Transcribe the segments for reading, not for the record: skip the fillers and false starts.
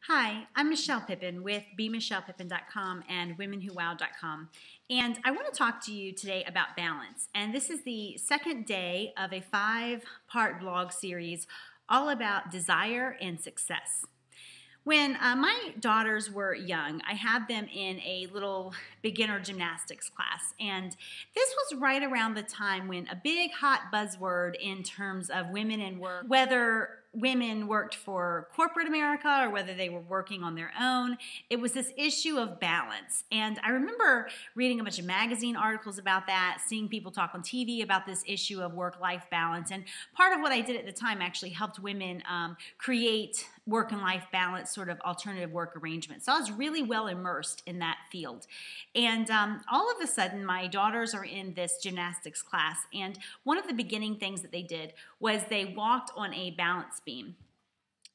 Hi, I'm Michelle Pippin with BeMichellePippin.com and WomenWhoWow.com, and I want to talk to you today about balance. And this is the second day of a 5-part blog series all about desire and success. When my daughters were young, I had them in a little beginner gymnastics class, and this was right around the time when a big hot buzzword in terms of women in work, whether women worked for corporate America or whether they were working on their own, it was this issue of balance. And I remember reading a bunch of magazine articles about that, seeing people talk on TV about this issue of work-life balance. And part of what I did at the time actually helped women create work and life balance sort of alternative work arrangements. So I was really well immersed in that field. And all of a sudden, my daughters are in this gymnastics class, and one of the beginning things that they did was they walked on a balance beam.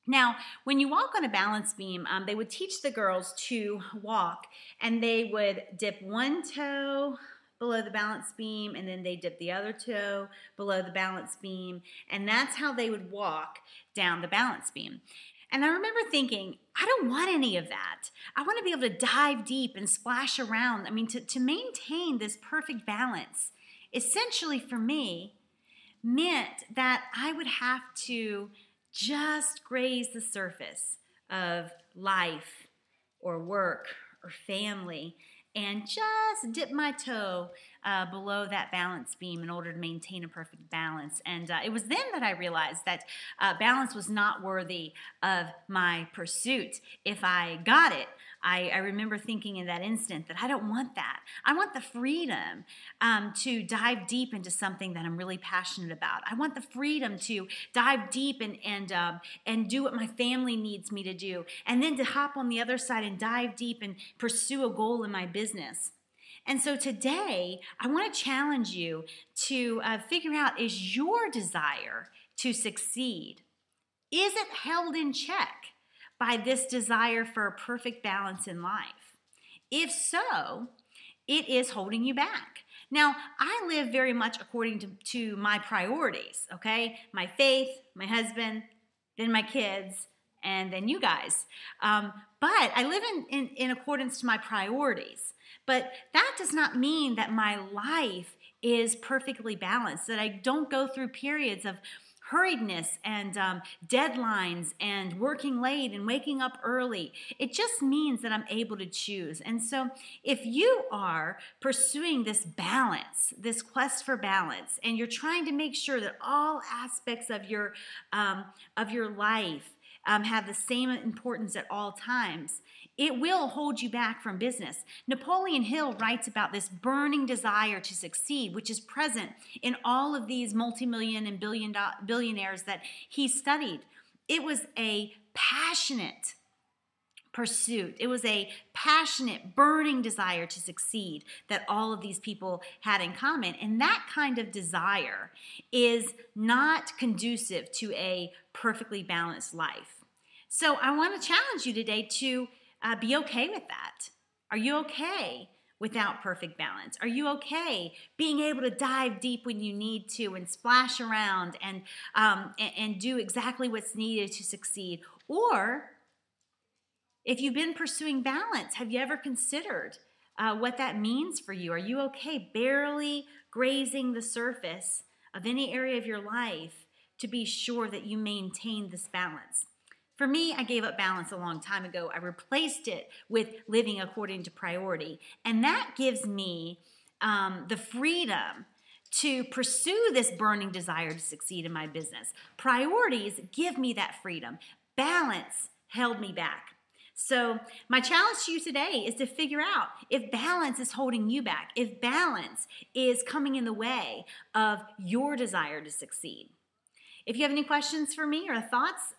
Now, when you walk on a balance beam, they would teach the girls to walk, and they would dip one toe below the balance beam, and then they dip the other toe below the balance beam, and that's how they would walk down the balance beam. And I remember thinking, I don't want any of that. I want to be able to dive deep and splash around. I mean, to maintain this perfect balance, essentially for me, meant that I would have to just graze the surface of life or work or family and just dip my toe below that balance beam in order to maintain a perfect balance. And it was then that I realized that balance was not worthy of my pursuit. If I got it, I remember thinking in that instant that I don't want that. I want the freedom to dive deep into something that I'm really passionate about. I want the freedom to dive deep and do what my family needs me to do, and then to hop on the other side and dive deep and pursue a goal in my business. And so today, I want to challenge you to figure out, is your desire to succeed, is it held in check by this desire for a perfect balance in life? If so, it is holding you back. Now, I live very much according to my priorities, okay? My faith, my husband, then my kids, and then you guys. But I live in accordance to my priorities. But that does not mean that my life is perfectly balanced, that I don't go through periods of hurriedness and deadlines and working late and waking up early. It just means that I'm able to choose. And so if you are pursuing this balance, this quest for balance, and you're trying to make sure that all aspects of your life have the same importance at all times, it will hold you back from business. Napoleon Hill writes about this burning desire to succeed, which is present in all of these multi-million and billionaires that he studied. It was a passionate pursuit. It was a passionate, burning desire to succeed that all of these people had in common. And that kind of desire is not conducive to a perfectly balanced life. So I want to challenge you today to be okay with that. Are you okay without perfect balance? Are you okay being able to dive deep when you need to and splash around and do exactly what's needed to succeed? Or if you've been pursuing balance, have you ever considered what that means for you? Are you okay barely grazing the surface of any area of your life to be sure that you maintain this balance? For me, I gave up balance a long time ago. I replaced it with living according to priority. And that gives me the freedom to pursue this burning desire to succeed in my business. Priorities give me that freedom. Balance held me back. So my challenge to you today is to figure out if balance is holding you back, if balance is coming in the way of your desire to succeed. If you have any questions for me or thoughts,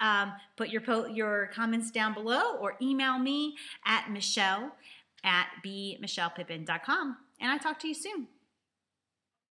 put your comments down below or email me at michelle@bmichellepippin.com, and I'll talk to you soon.